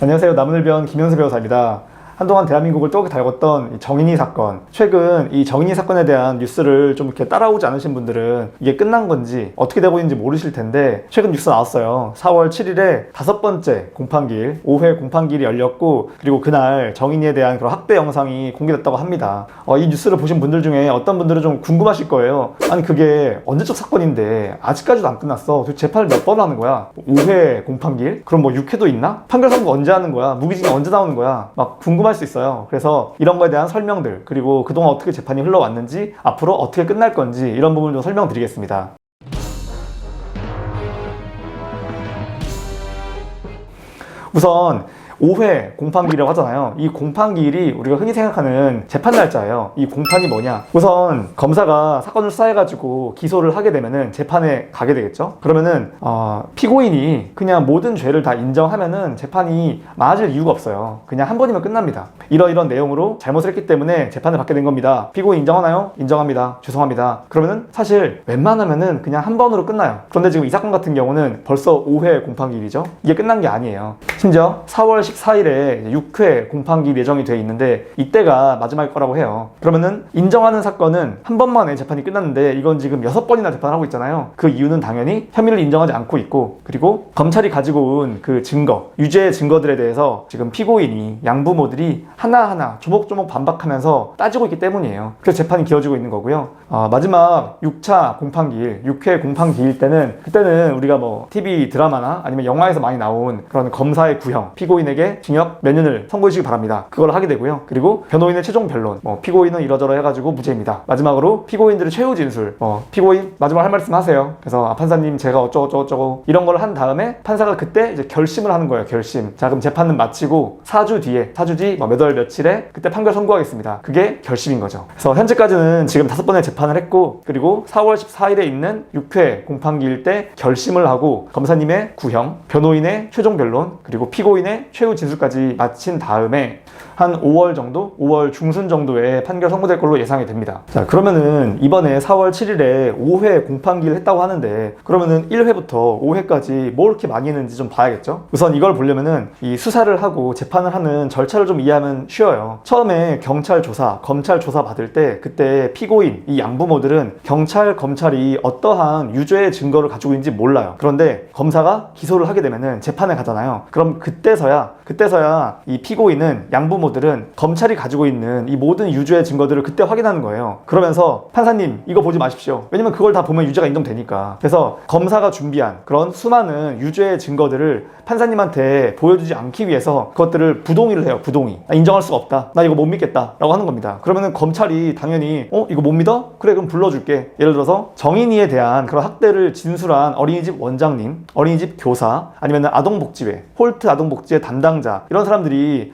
안녕하세요. 남은일변 김현수 변호사입니다. 한동안 대한민국을 뜨겁게 달궜던 이 정인이 사건, 최근 이 정인이 사건에 대한 뉴스를 좀 이렇게 따라오지 않으신 분들은 이게 끝난 건지 어떻게 되고 있는지 모르실 텐데, 최근 뉴스 나왔어요. 4월 7일에 5번째 공판기일, 5회 공판기일이 열렸고, 그리고 그날 정인이에 대한 그런 학대 영상이 공개됐다고 합니다. 이 뉴스를 보신 분들 중에 어떤 분들은 좀 궁금하실 거예요. 아니 그게 언제적 사건인데 아직까지도 안 끝났어. 도대체 재판을 몇 번 하는 거야? 5회 공판기일? 그럼 뭐 6회도 있나? 판결 선고 언제 하는 거야? 무기징역 언제 나오는 거야? 막 궁금할 수 있어요. 그래서 이런 거에 대한 설명들, 그리고 그동안 어떻게 재판이 흘러왔는지, 앞으로 어떻게 끝날 건지, 이런 부분을 좀 설명드리겠습니다. 우선 5회 공판기일이라고 하잖아요. 이 공판기일이 우리가 흔히 생각하는 재판 날짜예요. 이 공판이 뭐냐? 우선 검사가 사건을 수사해가지고 기소를 하게 되면은 재판에 가게 되겠죠. 그러면은 피고인이 그냥 모든 죄를 다 인정하면은 재판이 많아질 이유가 없어요. 그냥 한 번이면 끝납니다. 이런 내용으로 잘못을 했기 때문에 재판을 받게 된 겁니다. 피고인 인정하나요? 인정합니다. 죄송합니다. 그러면은 사실 웬만하면은 그냥 한 번으로 끝나요. 그런데 지금 이 사건 같은 경우는 벌써 5회 공판기일이죠. 이게 끝난 게 아니에요. 심지어 4월 14일에 6회 공판기일 예정이 돼 있는데, 이때가 마지막일 거라고 해요. 그러면은 인정하는 사건은 한 번만에 재판이 끝났는데, 이건 지금 6번이나 재판을 하고 있잖아요. 그 이유는 당연히 혐의를 인정하지 않고 있고, 그리고 검찰이 가지고 온 그 증거, 유죄 증거들에 대해서 지금 피고인이, 양부모들이 하나하나 조목조목 반박하면서 따지고 있기 때문이에요. 그래서 재판이 길어지고 있는 거고요. 마지막 6차 공판기일, 6회 공판기일 그때는 우리가 뭐 TV 드라마나 아니면 영화에서 많이 나온 그런 검사의 구형, 피고인에게 징역 몇 년을 선고해 주시기 바랍니다. 그걸 하게 되고요. 그리고 변호인의 최종 변론, 피고인은 이러저러 해가지고 무죄입니다. 마지막으로 피고인들의 최후 진술, 피고인 마지막 할 말씀 하세요. 그래서 판사님 제가 어쩌고 이런 걸 한 다음에 판사가 그때 이제 결심을 하는 거예요. 결심. 자, 그럼 재판은 마치고 4주 뒤 몇 월 며칠에 그때 판결 선고하겠습니다. 그게 결심인 거죠. 그래서 현재까지는 지금 5번의 재판을 했고, 그리고 4월 14일에 있는 6회 공판기일 때 결심을 하고, 검사님의 구형, 변호인의 최종 변론, 그리고 피고인의 최후 진술까지 마친 다음에 한 5월 정도? 5월 중순 정도에 판결 선고될 걸로 예상이 됩니다. 자, 그러면은 이번에 4월 7일에 5회 공판기일 했다고 하는데, 그러면은 1회부터 5회까지 뭐 이렇게 많이 했는지 좀 봐야겠죠? 우선 이걸 보려면은 이 수사를 하고 재판을 하는 절차를 좀 이해하면 쉬워요. 처음에 경찰 조사, 검찰 조사 받을 때, 그때 피고인, 이 양부모들은 경찰, 검찰이 어떠한 유죄의 증거를 가지고 있는지 몰라요. 그런데 검사가 기소를 하게 되면은 재판에 가잖아요. 그럼 그때서야 이 피고인은, 양부모들은 검찰이 가지고 있는 이 모든 유죄의 증거들을 그때 확인하는 거예요. 그러면서 판사님 이거 보지 마십시오. 왜냐면 그걸 다 보면 유죄가 인정되니까. 그래서 검사가 준비한 그런 수많은 유죄의 증거들을 판사님한테 보여주지 않기 위해서 그것들을 부동의를 해요. 부동의. 인정할 수가 없다. 나 이거 못 믿겠다 라고 하는 겁니다. 그러면은 검찰이 당연히 이거 못 믿어? 그래, 그럼 불러줄게. 예를 들어서 정인이에 대한 그런 학대를 진술한 어린이집 원장님, 어린이집 교사, 아니면 아동복지회, 홀트 아동복지회 담당자, 이런 사람들이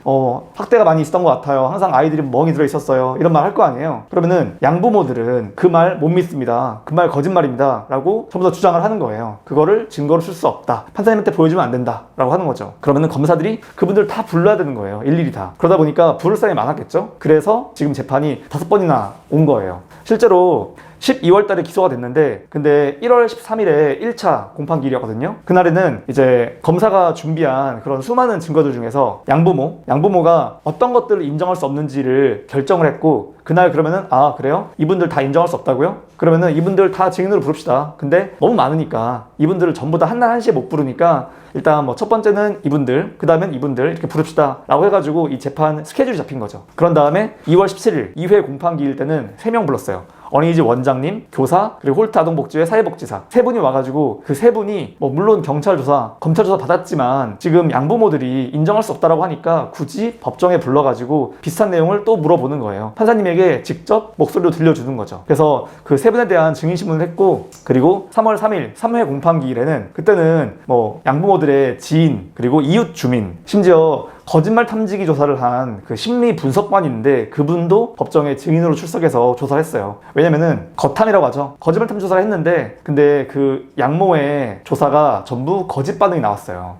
학대가 많이 있었던 것 같아요. 항상 아이들이 멍이 들어 있었어요. 이런 말 할 거 아니에요. 그러면은 양부모들은 그 말 못 믿습니다. 그 말 거짓말입니다 라고 전부 다 주장을 하는 거예요. 그거를 증거로 쓸 수 없다. 판사님한테 보여주면 안 된다 라고 하는 거죠. 그러면은 검사들이 그분들 다 불러야 되는 거예요. 일일이 다. 그러다 보니까 부를 사람이 많았겠죠. 그래서 지금 재판이 5번이나 온 거예요. 실제로 12월 달에 기소가 됐는데, 근데 1월 13일에 1차 공판기일이었거든요. 그날에는 이제 검사가 준비한 그런 수많은 증거들 중에서 양부모가 어떤 것들을 인정할 수 없는지를 결정을 했고, 그날 그러면은 그래요? 이분들 다 인정할 수 없다고요? 그러면은 이분들 다 증인으로 부릅시다. 근데 너무 많으니까 이분들을 전부 다 한날 한시에 못 부르니까 일단 첫 번째는 이분들, 그 다음엔 이분들 이렇게 부릅시다 라고 해가지고 이 재판 스케줄이 잡힌 거죠. 그런 다음에 2월 17일 2회 공판기일 때는 3명 불렀어요. 어린이집 원장님, 교사, 그리고 홀트 아동복지회 사회복지사 3분이 와가지고, 그 3분이 물론 검찰 조사 받았지만 지금 양부모들이 인정할 수 없다라고 하니까 굳이 법정에 불러가지고 비슷한 내용을 또 물어보는 거예요. 판사님에게 직접 목소리로 들려주는 거죠. 그래서 그 3분에 대한 증인신문을 했고, 그리고 3월 3일 3회 공판기일에는 그때는 양부모들의 지인, 그리고 이웃 주민, 심지어 거짓말 탐지기 조사를 한 그 심리 분석관이 있는데 그분도 법정에 증인으로 출석해서 조사를 했어요. 왜냐면은 거탐이라고 하죠. 거짓말 탐지 조사를 했는데 근데 그 양모의 조사가 전부 거짓 반응이 나왔어요.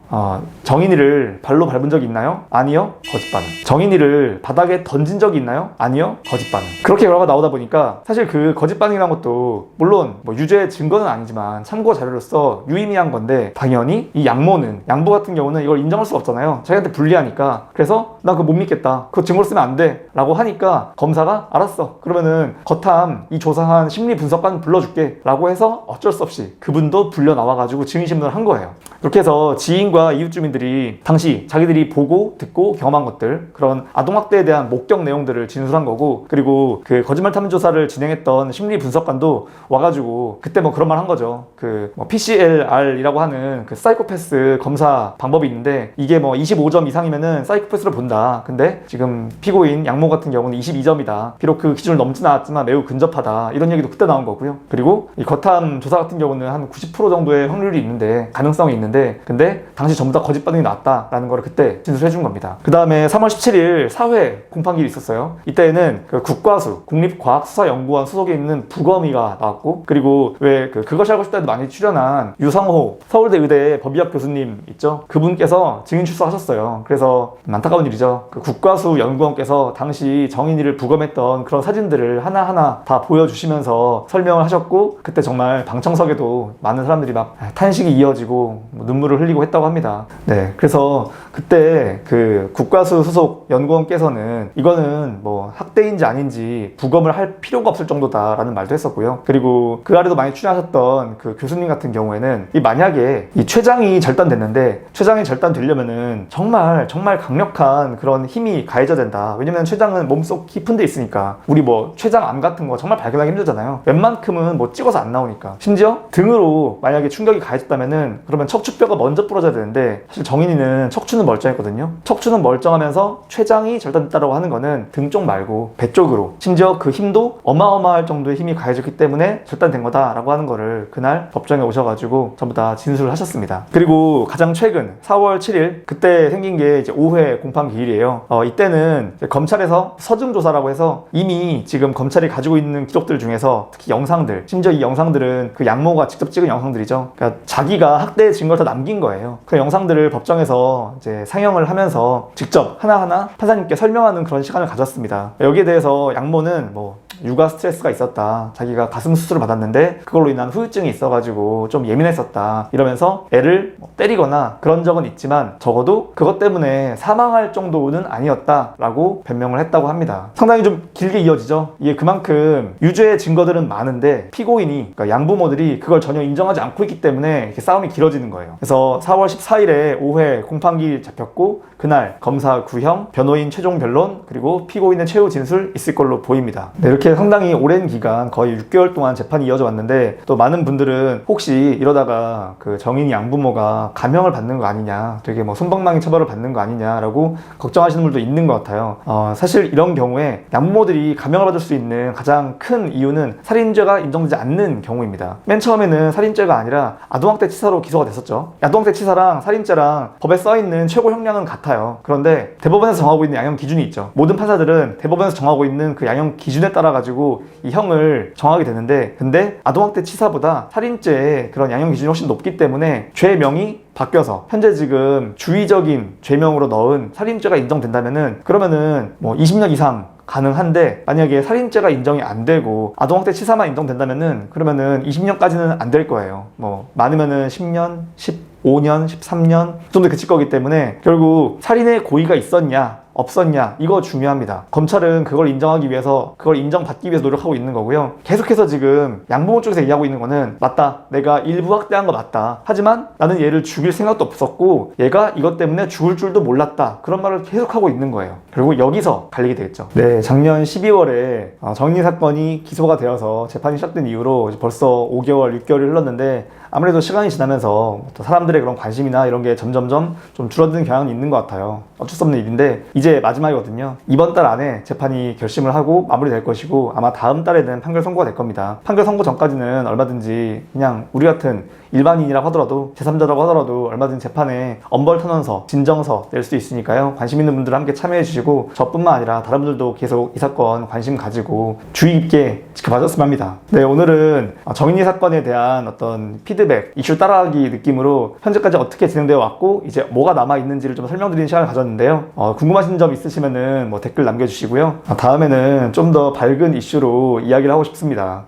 정인이를 발로 밟은 적이 있나요? 아니요. 거짓 반응. 정인이를 바닥에 던진 적이 있나요? 아니요. 거짓 반응. 그렇게 결과가 나오다 보니까 사실 그 거짓 반응이라는 것도 물론 뭐 유죄 증거는 아니지만 참고 자료로서 유의미한 건데 당연히 이 양모 같은 경우는 이걸 인정할 수가 없잖아요. 자기한테 불리하니까. 그래서 나 그거 못 믿겠다. 그거 증거로 쓰면 안 돼. 라고 하니까 검사가 알았어. 그러면은 거탐 이 조사한 심리 분석관 불러줄게. 라고 해서 어쩔 수 없이 그분도 불려 나와가지고 증인신문을 한 거예요. 이렇게 해서 지인과 이웃 주민들이 당시 자기들이 보고 듣고 경험한 것들 그런 아동학대에 대한 목격 내용들을 진술한 거고 그리고 그 거짓말 탐지 조사를 진행했던 심리 분석관도 와가지고 그때 뭐 그런 말 한 거죠. 그 뭐 PCLR이라고 하는 그 사이코패스 검사 방법이 있는데 이게 뭐 25점 이상이면은 사이코패스를 본다. 근데 지금 피고인 양모 같은 경우는 22점이다. 비록 그 기준을 넘진 않았지만 매우 근접하다. 이런 얘기도 그때 나온 거고요. 그리고 이 거탐 조사 같은 경우는 한 90% 정도의 확률이 있는데 가능성이 있는데 근데 당시 전부 다 거짓 반응이 나왔다라는 걸 그때 진술해 준 겁니다. 그 다음에 3월 17일 사회 공판기일이 있었어요. 이때는 그 국과수 국립과학수사연구원 소속에 있는 부검이가 나왔고 그리고 왜 그것이 알고 싶다에도 많이 출연한 유상호 서울대 의대 법의학 교수님 있죠. 그분께서 증인 출석하셨어요. 그래서 안타까운 일이죠. 그 국과수 연구원께서 당시 정인이를 부검했던 그런 사진들을 하나하나 다 보여주시면서 설명을 하셨고 그때 정말 방청석에도 많은 사람들이 막 탄식이 이어지고 눈물을 흘리고 했다고 합니다. 네, 그래서 그때 그 국과수 소속 연구원께서는 이거는 뭐 학대인지 아닌지 부검을 할 필요가 없을 정도다라는 말도 했었고요. 그리고 그 아래도 많이 출연하셨던 그 교수님 같은 경우에는 만약에 이 췌장이 절단됐는데 췌장이 절단되려면은 정말 강력한 그런 힘이 가해져야 된다. 왜냐면 췌장은 몸속 깊은 데 있으니까 우리 뭐 췌장암 같은 거 정말 발견하기 힘들잖아요. 웬만큼은 뭐 찍어서 안 나오니까. 심지어 등으로 만약에 충격이 가해졌다면은 그러면 척추뼈가 먼저 부러져야 되는데 사실 정인이는 척추는 멀쩡했거든요. 척추는 멀쩡하면서 췌장이 절단됐다고 하는 거는 등 쪽 말고 배 쪽으로 심지어 그 힘도 어마어마할 정도의 힘이 가해졌기 때문에 절단된 거다라고 하는 거를 그날 법정에 오셔가지고 전부 다 진술을 하셨습니다. 그리고 가장 최근 4월 7일 그때 생긴 게 이제 5회 공판 기일이에요. 이때는 검찰에서 서증조사라고 해서 이미 지금 검찰이 가지고 있는 기록들 중에서 특히 영상들 심지어 이 영상들은 그 양모가 직접 찍은 영상들이죠. 그러니까 자기가 학대의 증거를 다 남긴 거예요. 그 영상들을 법정에서 이제 상영을 하면서 직접 하나하나 판사님께 설명하는 그런 시간을 가졌습니다. 여기에 대해서 양모는 뭐 육아 스트레스가 있었다. 자기가 가슴 수술을 받았는데 그걸로 인한 후유증이 있어가지고 좀 예민했었다. 이러면서 애를 때리거나 그런 적은 있지만 적어도 그것 때문에 사망할 정도는 아니었다라고 변명을 했다고 합니다. 상당히 좀 길게 이어지죠. 이게 그만큼 유죄의 증거들은 많은데 피고인이 그러니까 양부모들이 그걸 전혀 인정하지 않고 있기 때문에 이렇게 싸움이 길어지는 거예요. 그래서 4월 14일에 5회 공판기 잡혔고 그날 검사 구형, 변호인 최종 변론 그리고 피고인의 최후 진술 있을 걸로 보입니다. 네, 이렇게 상당히 오랜 기간 거의 6개월 동안 재판이 이어져 왔는데 또 많은 분들은 혹시 이러다가 그 정인이 양부모가 감형을 받는 거 아니냐 되게 뭐 솜방망이 처벌을 받는 거 아니냐라고 걱정하시는 분들도 있는 것 같아요. 사실 이런 경우에 양부모들이 감형을 받을 수 있는 가장 큰 이유는 살인죄가 인정되지 않는 경우입니다. 맨 처음에는 살인죄가 아니라 아동학대 치사로 기소가 됐었죠. 아동학대 치사랑 살인죄랑 법에 써있는 최고 형량은 같아요. 그런데 대법원에서 정하고 있는 양형 기준이 있죠. 모든 판사들은 대법원에서 정하고 있는 그 양형 기준에 따라 가지고 이 형을 정하게 되는데 근데 아동학대 치사보다 살인죄의 그런 양형 기준이 훨씬 높기 때문에 죄명이 바뀌어서 현재 지금 주의적인 죄명으로 넣은 살인죄가 인정된다면은 그러면은 뭐 20년 이상 가능한데 만약에 살인죄가 인정이 안 되고 아동학대 치사만 인정된다면은 그러면은 20년까지는 안 될 거예요. 뭐 많으면은 10년, 15년, 13년 정도 그칠 거기 때문에 결국 살인의 고의가 있었냐 없었냐 이거 중요합니다. 검찰은 그걸 인정하기 위해서 그걸 인정받기 위해서 노력하고 있는 거고요. 계속해서 지금 양부모 쪽에서 얘기하고 있는 거는 맞다. 내가 일부 학대한 거 맞다. 하지만 나는 얘를 죽일 생각도 없었고 얘가 이것 때문에 죽을 줄도 몰랐다. 그런 말을 계속하고 있는 거예요. 결국 여기서 갈리게 되겠죠. 네, 작년 12월에 정인이 사건이 기소가 되어서 재판이 시작된 이후로 벌써 5개월, 6개월이 흘렀는데 아무래도 시간이 지나면서 사람들의 그런 관심이나 이런 게 점점점 좀 줄어드는 경향이 있는 것 같아요. 어쩔 수 없는 일인데 이제 마지막이거든요. 이번 달 안에 재판이 결심을 하고 마무리될 것이고 아마 다음 달에는 판결 선고가 될 겁니다. 판결 선고 전까지는 얼마든지 그냥 우리 같은 일반인이라고 하더라도 제3자라고 하더라도 얼마든지 재판에 엄벌탄원서, 진정서 낼 수 있으니까요. 관심 있는 분들 함께 참여해 주시고 저뿐만 아니라 다른 분들도 계속 이 사건 관심 가지고 주의 깊게 지켜봐줬으면 합니다. 네, 오늘은 정인이 사건에 대한 어떤 피드백, 이슈 따라가기 느낌으로 현재까지 어떻게 진행되어 왔고 이제 뭐가 남아있는지를 좀 설명드리는 시간을 가졌는데요. 궁금하신 점 있으시면은 뭐 댓글 남겨주시고요. 다음에는 좀 더 밝은 이슈로 이야기를 하고 싶습니다.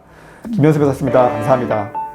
김현수 변호사였습니다. 감사합니다.